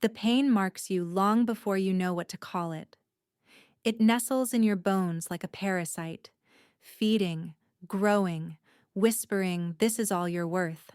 The pain marks you long before you know what to call it. It nestles in your bones like a parasite, feeding, growing, whispering, "This is all you're worth."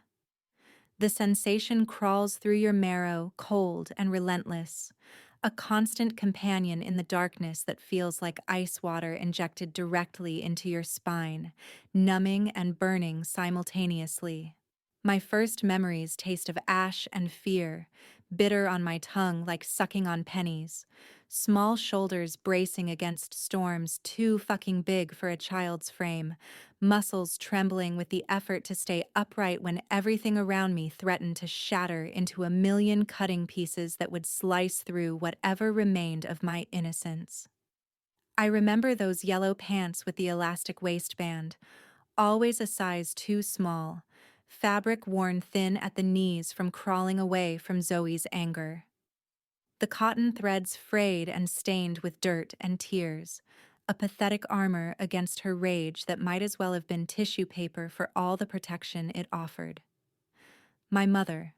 The sensation crawls through your marrow, cold and relentless, a constant companion in the darkness that feels like ice water injected directly into your spine, numbing and burning simultaneously. My first memories taste of ash and fear, bitter on my tongue like sucking on pennies, small shoulders bracing against storms too fucking big for a child's frame, muscles trembling with the effort to stay upright when everything around me threatened to shatter into a million cutting pieces that would slice through whatever remained of my innocence. I remember those yellow pants with the elastic waistband, always a size too small, fabric worn thin at the knees from crawling away from Zoe's anger. The cotton threads frayed and stained with dirt and tears, a pathetic armor against her rage that might as well have been tissue paper for all the protection it offered. My mother,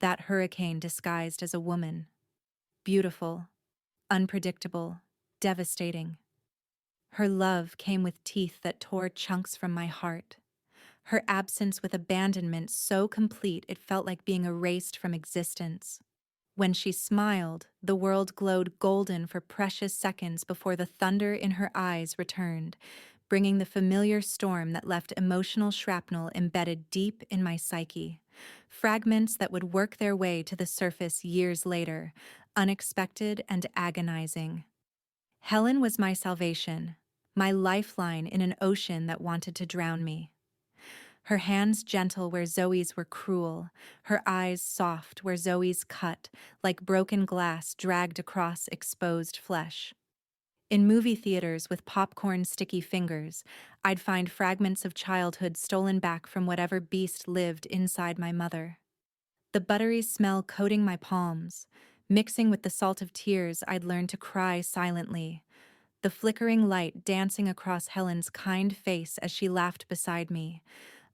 that hurricane disguised as a woman. Beautiful, unpredictable, devastating. Her love came with teeth that tore chunks from my heart. Her absence with abandonment so complete it felt like being erased from existence. When she smiled, the world glowed golden for precious seconds before the thunder in her eyes returned, bringing the familiar storm that left emotional shrapnel embedded deep in my psyche. Fragments that would work their way to the surface years later, unexpected and agonizing. Helen was my salvation, my lifeline in an ocean that wanted to drown me. Her hands gentle where Zoe's were cruel, her eyes soft where Zoe's cut, like broken glass dragged across exposed flesh. In movie theaters with popcorn sticky fingers, I'd find fragments of childhood stolen back from whatever beast lived inside my mother. The buttery smell coating my palms, mixing with the salt of tears I'd learned to cry silently, the flickering light dancing across Helen's kind face as she laughed beside me,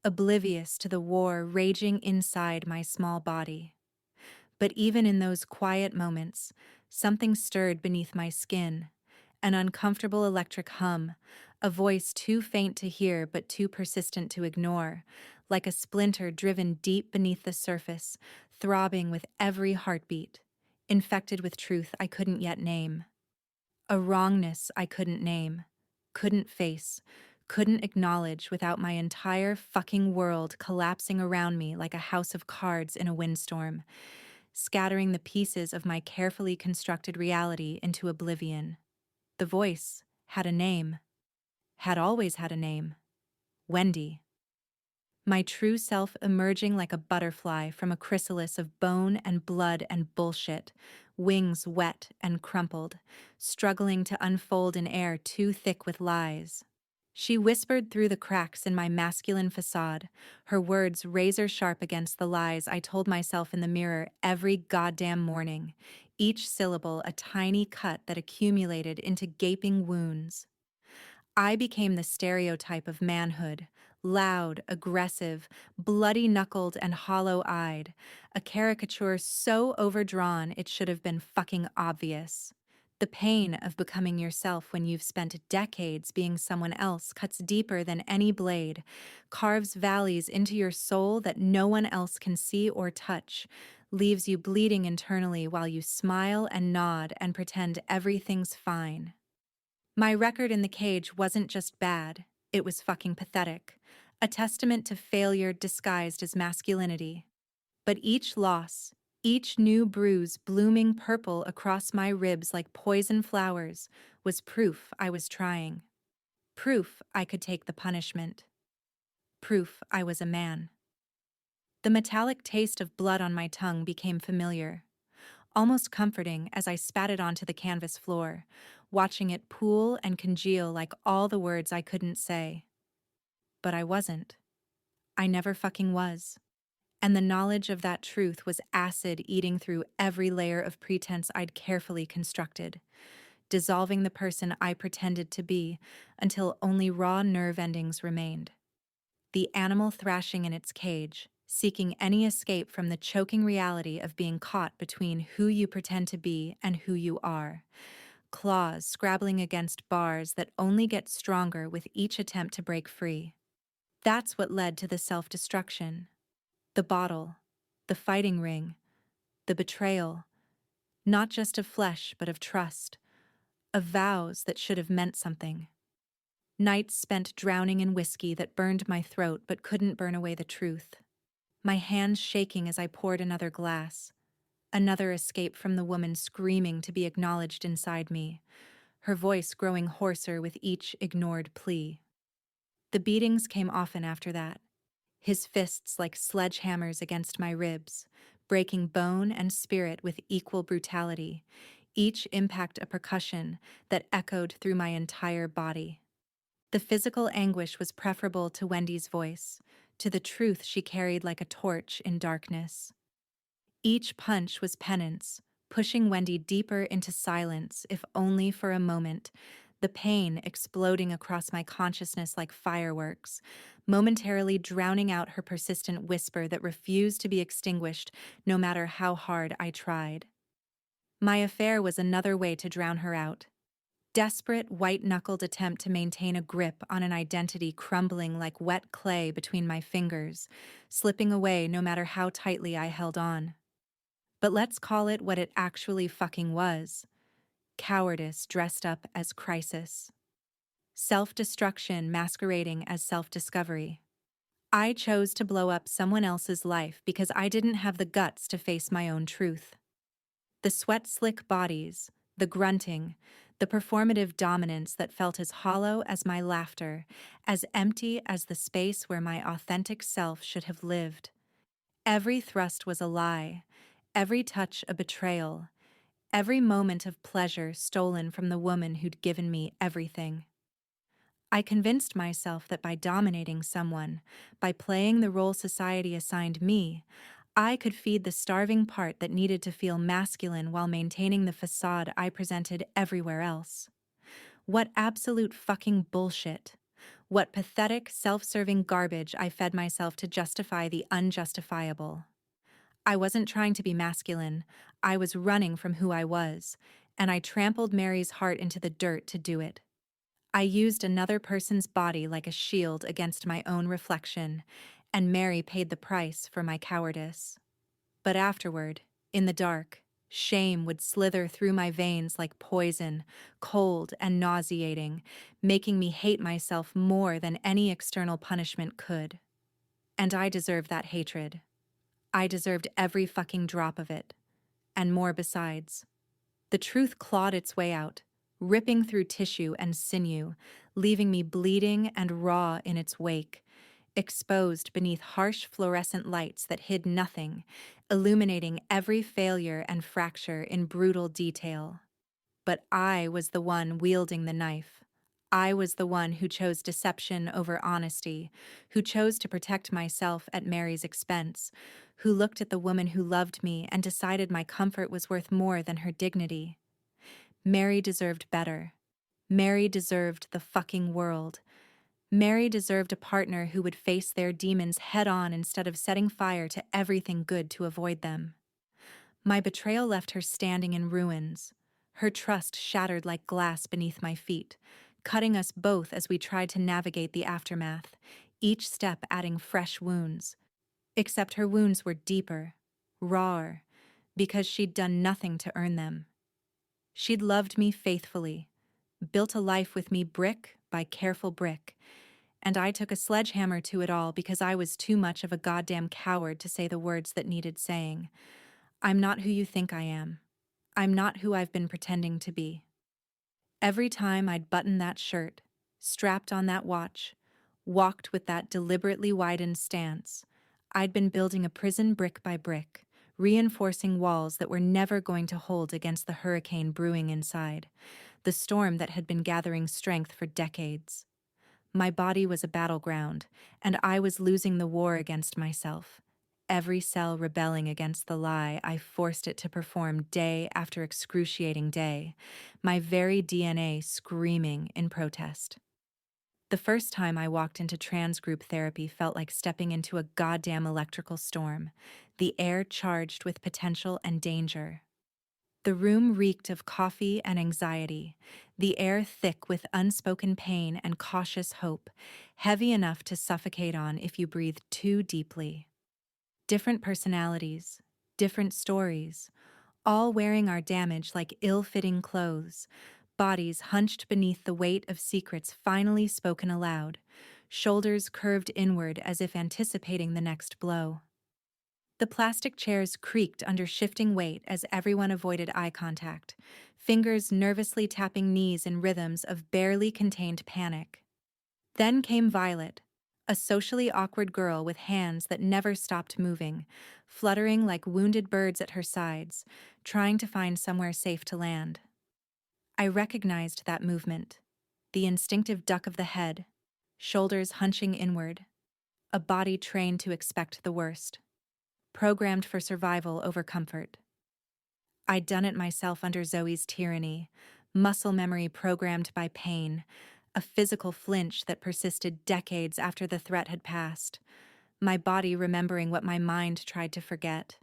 oblivious to the war raging inside my small body. But even in those quiet moments, something stirred beneath my skin, an uncomfortable electric hum, a voice too faint to hear but too persistent to ignore, like a splinter driven deep beneath the surface, throbbing with every heartbeat, infected with truth I couldn't yet name. A wrongness I couldn't name, couldn't face, couldn't acknowledge without my entire fucking world collapsing around me like a house of cards in a windstorm, scattering the pieces of my carefully constructed reality into oblivion. The voice had a name, had always had a name. Wendy. My true self emerging like a butterfly from a chrysalis of bone and blood and bullshit, wings wet and crumpled, struggling to unfold in air too thick with lies. She whispered through the cracks in my masculine facade, her words razor-sharp against the lies I told myself in the mirror every goddamn morning, each syllable a tiny cut that accumulated into gaping wounds. I became the stereotype of manhood, loud, aggressive, bloody-knuckled and hollow-eyed, a caricature so overdrawn it should have been fucking obvious. The pain of becoming yourself when you've spent decades being someone else cuts deeper than any blade, carves valleys into your soul that no one else can see or touch, leaves you bleeding internally while you smile and nod and pretend everything's fine. My record in the cage wasn't just bad, it was fucking pathetic, a testament to failure disguised as masculinity. But each loss, each new bruise blooming purple across my ribs like poison flowers, was proof I was trying. Proof I could take the punishment. Proof I was a man. The metallic taste of blood on my tongue became familiar, almost comforting as I spat it onto the canvas floor, watching it pool and congeal like all the words I couldn't say. But I wasn't. I never fucking was. And the knowledge of that truth was acid eating through every layer of pretense I'd carefully constructed, dissolving the person I pretended to be until only raw nerve endings remained. The animal thrashing in its cage, seeking any escape from the choking reality of being caught between who you pretend to be and who you are. Claws scrabbling against bars that only get stronger with each attempt to break free. That's what led to the self-destruction. The bottle, the fighting ring, the betrayal, not just of flesh but of trust, of vows that should have meant something. Nights spent drowning in whiskey that burned my throat but couldn't burn away the truth. My hands shaking as I poured another glass. Another escape from the woman screaming to be acknowledged inside me, her voice growing hoarser with each ignored plea. The beatings came often after that, his fists like sledgehammers against my ribs, breaking bone and spirit with equal brutality, each impact a percussion that echoed through my entire body. The physical anguish was preferable to Wendy's voice, to the truth she carried like a torch in darkness. Each punch was penance, pushing Wendy deeper into silence, if only for a moment, the pain exploding across my consciousness like fireworks, momentarily drowning out her persistent whisper that refused to be extinguished no matter how hard I tried. My affair was another way to drown her out. Desperate, white-knuckled attempt to maintain a grip on an identity crumbling like wet clay between my fingers, slipping away no matter how tightly I held on. But let's call it what it actually fucking was. Cowardice dressed up as crisis. Self-destruction masquerading as self-discovery. I chose to blow up someone else's life because I didn't have the guts to face my own truth. The sweat-slick bodies, the grunting, the performative dominance that felt as hollow as my laughter, as empty as the space where my authentic self should have lived. Every thrust was a lie, every touch a betrayal, every moment of pleasure stolen from the woman who'd given me everything. I convinced myself that by dominating someone, by playing the role society assigned me, I could feed the starving part that needed to feel masculine while maintaining the facade I presented everywhere else. What absolute fucking bullshit. What pathetic, self-serving garbage I fed myself to justify the unjustifiable. I wasn't trying to be masculine, I was running from who I was, and I trampled Mary's heart into the dirt to do it. I used another person's body like a shield against my own reflection, and Mary paid the price for my cowardice. But afterward, in the dark, shame would slither through my veins like poison, cold and nauseating, making me hate myself more than any external punishment could. And I deserved that hatred. I deserved every fucking drop of it. And more besides. The truth clawed its way out, ripping through tissue and sinew, leaving me bleeding and raw in its wake, exposed beneath harsh fluorescent lights that hid nothing, illuminating every failure and fracture in brutal detail. But I was the one wielding the knife. I was the one who chose deception over honesty, who chose to protect myself at Mary's expense, who looked at the woman who loved me and decided my comfort was worth more than her dignity. Mary deserved better. Mary deserved the fucking world. Mary deserved a partner who would face their demons head-on instead of setting fire to everything good to avoid them. My betrayal left her standing in ruins, her trust shattered like glass beneath my feet, cutting us both as we tried to navigate the aftermath, each step adding fresh wounds. Except her wounds were deeper, rawer, because she'd done nothing to earn them. She'd loved me faithfully, built a life with me brick by careful brick, and I took a sledgehammer to it all because I was too much of a goddamn coward to say the words that needed saying. I'm not who you think I am. I'm not who I've been pretending to be. Every time I'd buttoned that shirt, strapped on that watch, walked with that deliberately widened stance, I'd been building a prison brick by brick, reinforcing walls that were never going to hold against the hurricane brewing inside, the storm that had been gathering strength for decades. My body was a battleground, and I was losing the war against myself, every cell rebelling against the lie I forced it to perform day after excruciating day, my very DNA screaming in protest. The first time I walked into trans group therapy felt like stepping into a goddamn electrical storm, the air charged with potential and danger. The room reeked of coffee and anxiety, the air thick with unspoken pain and cautious hope, heavy enough to suffocate on if you breathed too deeply. Different personalities, different stories, all wearing our damage like ill-fitting clothes, bodies hunched beneath the weight of secrets finally spoken aloud, shoulders curved inward as if anticipating the next blow. The plastic chairs creaked under shifting weight as everyone avoided eye contact, fingers nervously tapping knees in rhythms of barely contained panic. Then came Violet, a socially awkward girl with hands that never stopped moving, fluttering like wounded birds at her sides, trying to find somewhere safe to land. I recognized that movement, the instinctive duck of the head, shoulders hunching inward, a body trained to expect the worst, programmed for survival over comfort. I'd done it myself under Zoe's tyranny, muscle memory programmed by pain, a physical flinch that persisted decades after the threat had passed, my body remembering what my mind tried to forget.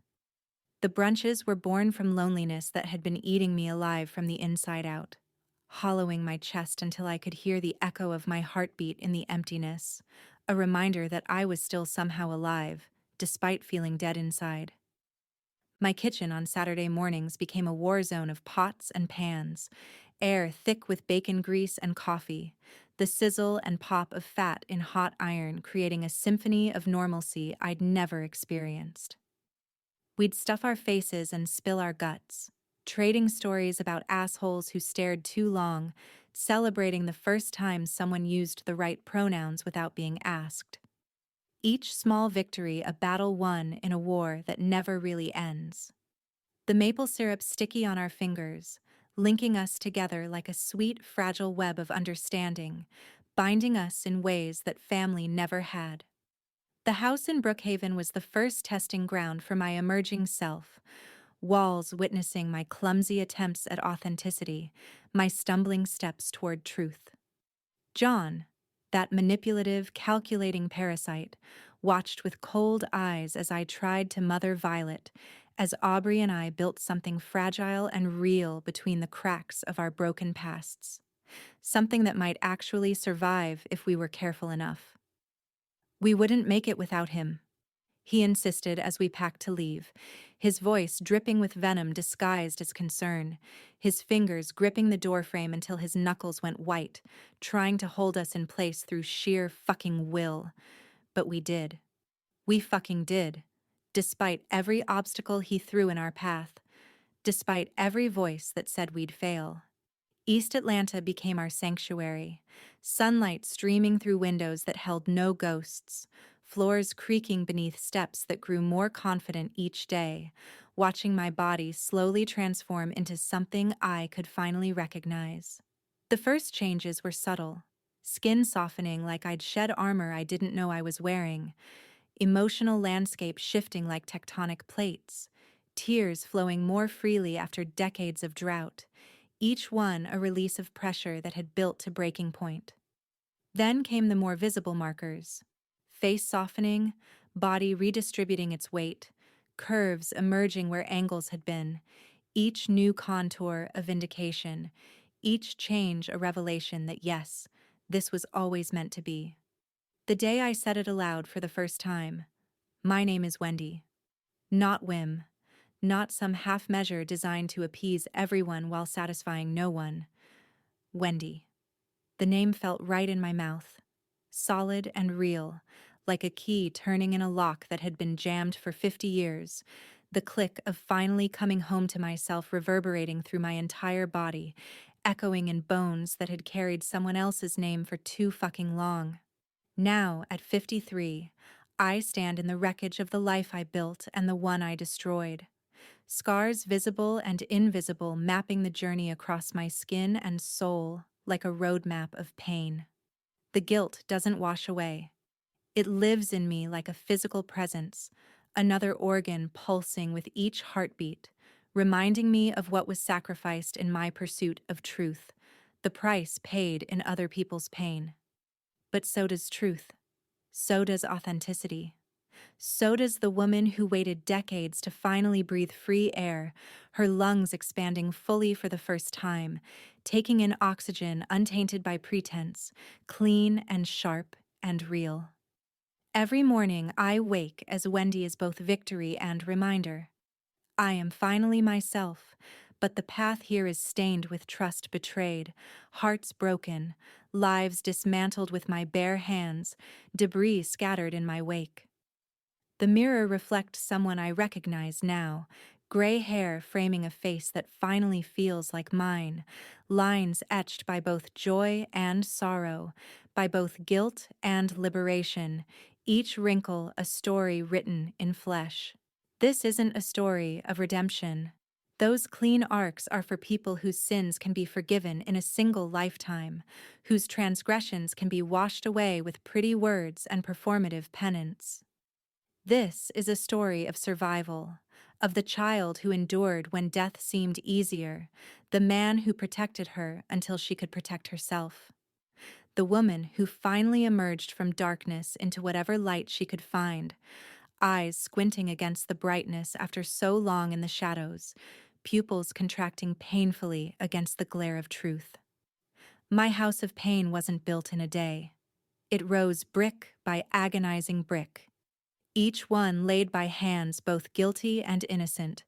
The brunches were born from loneliness that had been eating me alive from the inside out, hollowing my chest until I could hear the echo of my heartbeat in the emptiness, a reminder that I was still somehow alive, despite feeling dead inside. My kitchen on Saturday mornings became a war zone of pots and pans, air thick with bacon grease and coffee, the sizzle and pop of fat in hot iron creating a symphony of normalcy I'd never experienced. We'd stuff our faces and spill our guts, trading stories about assholes who stared too long, celebrating the first time someone used the right pronouns without being asked. Each small victory a battle won in a war that never really ends. The maple syrup sticky on our fingers, linking us together like a sweet, fragile web of understanding, binding us in ways that family never had. The house in Brookhaven was the first testing ground for my emerging self, walls witnessing my clumsy attempts at authenticity, my stumbling steps toward truth. John, that manipulative, calculating parasite, watched with cold eyes as I tried to mother Violet, as Aubrey and I built something fragile and real between the cracks of our broken pasts. Something that might actually survive if we were careful enough. We wouldn't make it without him, he insisted as we packed to leave, his voice dripping with venom disguised as concern, his fingers gripping the doorframe until his knuckles went white, trying to hold us in place through sheer fucking will. But we did. We fucking did, despite every obstacle he threw in our path, despite every voice that said we'd fail. East Atlanta became our sanctuary, sunlight streaming through windows that held no ghosts, floors creaking beneath steps that grew more confident each day, watching my body slowly transform into something I could finally recognize. The first changes were subtle, skin softening like I'd shed armor I didn't know I was wearing, emotional landscape shifting like tectonic plates, tears flowing more freely after decades of drought, each one a release of pressure that had built to breaking point. Then came the more visible markers. Face softening, body redistributing its weight, curves emerging where angles had been, each new contour a vindication, each change a revelation that yes, this was always meant to be. The day I said it aloud for the first time, my name is Wendy. Not whim, not some half measure designed to appease everyone while satisfying no one. Wendy. The name felt right in my mouth, solid and real, like a key turning in a lock that had been jammed for 50 years, the click of finally coming home to myself reverberating through my entire body, echoing in bones that had carried someone else's name for too fucking long. Now, at 53, I stand in the wreckage of the life I built and the one I destroyed. Scars visible and invisible mapping the journey across my skin and soul like a roadmap of pain. The guilt doesn't wash away. It lives in me like a physical presence, another organ pulsing with each heartbeat, reminding me of what was sacrificed in my pursuit of truth, the price paid in other people's pain. But so does truth. So does authenticity. So does the woman who waited decades to finally breathe free air, her lungs expanding fully for the first time, taking in oxygen untainted by pretense, clean and sharp and real. Every morning I wake as Wendy is both victory and reminder. I am finally myself, but the path here is stained with trust betrayed, hearts broken, lives dismantled with my bare hands, debris scattered in my wake. The mirror reflects someone I recognize now, gray hair framing a face that finally feels like mine, lines etched by both joy and sorrow, by both guilt and liberation, each wrinkle a story written in flesh. This isn't a story of redemption. Those clean arcs are for people whose sins can be forgiven in a single lifetime, whose transgressions can be washed away with pretty words and performative penance. This is a story of survival, of the child who endured when death seemed easier, the man who protected her until she could protect herself, the woman who finally emerged from darkness into whatever light she could find, eyes squinting against the brightness after so long in the shadows, pupils contracting painfully against the glare of truth. My house of pain wasn't built in a day. It rose brick by agonizing brick, each one laid by hands both guilty and innocent,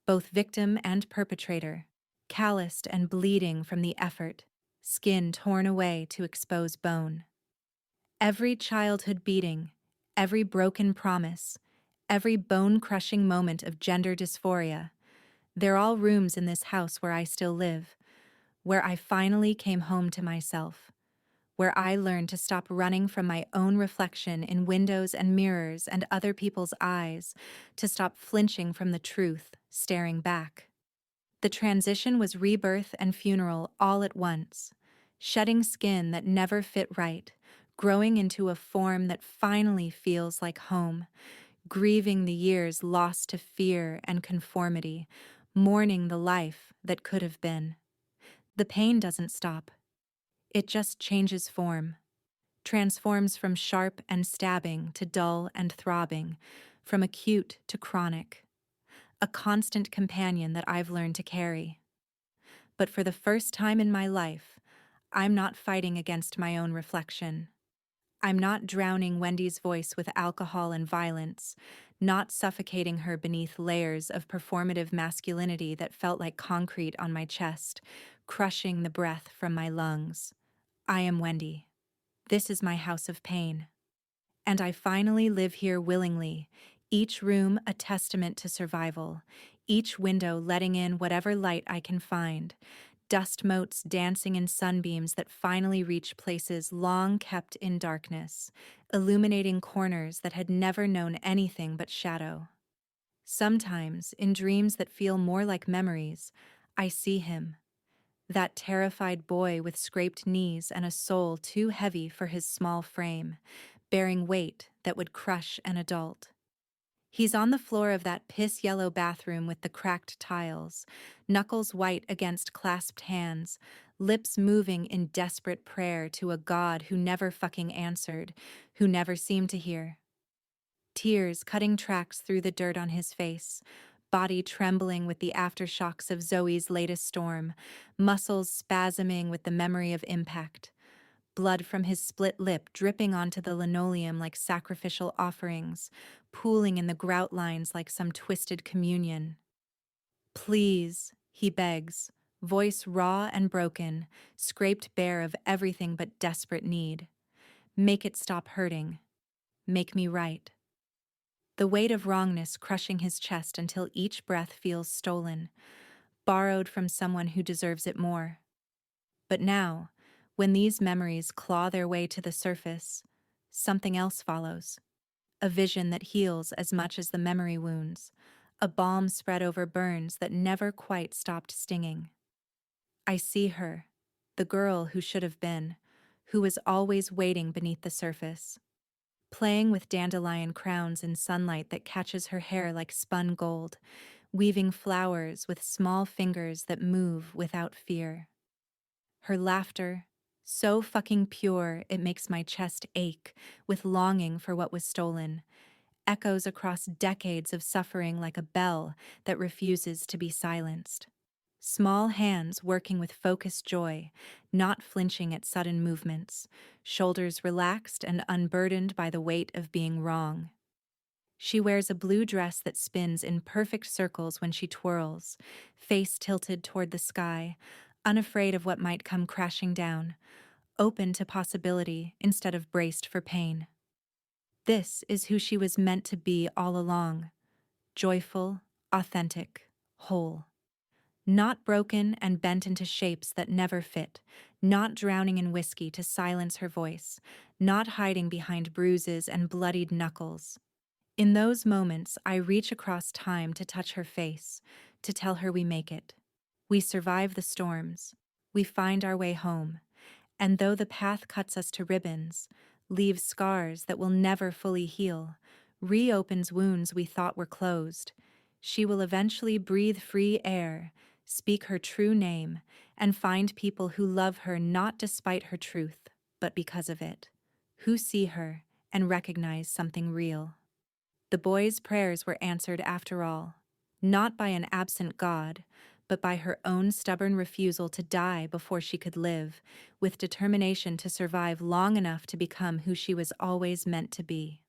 both victim and perpetrator, calloused and bleeding from the effort, skin torn away to expose bone. Every childhood beating, every broken promise, every bone-crushing moment of gender dysphoria, they're all rooms in this house where I still live, where I finally came home to myself, where I learned to stop running from my own reflection in windows and mirrors and other people's eyes, to stop flinching from the truth, staring back. The transition was rebirth and funeral all at once, shedding skin that never fit right, growing into a form that finally feels like home, grieving the years lost to fear and conformity, mourning the life that could have been. The pain doesn't stop. It just changes form, transforms from sharp and stabbing to dull and throbbing, from acute to chronic, a constant companion that I've learned to carry. But for the first time in my life, I'm not fighting against my own reflection. I'm not drowning Wendy's voice with alcohol and violence, not suffocating her beneath layers of performative masculinity that felt like concrete on my chest, crushing the breath from my lungs. I am Wendy. This is my house of pain. And I finally live here willingly, each room a testament to survival, each window letting in whatever light I can find, dust motes dancing in sunbeams that finally reach places long kept in darkness, illuminating corners that had never known anything but shadow. Sometimes, in dreams that feel more like memories, I see him, that terrified boy with scraped knees and a soul too heavy for his small frame, bearing weight that would crush an adult. He's on the floor of that piss-yellow bathroom with the cracked tiles, knuckles white against clasped hands, lips moving in desperate prayer to a God who never fucking answered, who never seemed to hear. Tears cutting tracks through the dirt on his face, body trembling with the aftershocks of Zoe's latest storm, muscles spasming with the memory of impact, blood from his split lip dripping onto the linoleum like sacrificial offerings, pooling in the grout lines like some twisted communion. Please, he begs, voice raw and broken, scraped bare of everything but desperate need. Make it stop hurting. Make me right. The weight of wrongness crushing his chest until each breath feels stolen, borrowed from someone who deserves it more. But now, when these memories claw their way to the surface, something else follows. A vision that heals as much as the memory wounds, a balm spread over burns that never quite stopped stinging. I see her, the girl who should have been, who was always waiting beneath the surface, playing with dandelion crowns in sunlight that catches her hair like spun gold, weaving flowers with small fingers that move without fear. Her laughter, So fucking pure, it makes my chest ache with longing for what was stolen. Echoes across decades of suffering like a bell that refuses to be silenced. Small hands working with focused joy, not flinching at sudden movements, shoulders relaxed and unburdened by the weight of being wrong. She wears a blue dress that spins in perfect circles when she twirls, face tilted toward the sky, unafraid of what might come crashing down, open to possibility instead of braced for pain. This is who she was meant to be all along: joyful, authentic, whole. Not broken and bent into shapes that never fit, not drowning in whiskey to silence her voice, not hiding behind bruises and bloodied knuckles. In those moments, I reach across time to touch her face, to tell her we make it. We survive the storms. We find our way home. And though the path cuts us to ribbons, leaves scars that will never fully heal, reopens wounds we thought were closed, she will eventually breathe free air, speak her true name, and find people who love her not despite her truth, but because of it, who see her and recognize something real. The boy's prayers were answered after all, not by an absent God, but by her own stubborn refusal to die before she could live, with determination to survive long enough to become who she was always meant to be.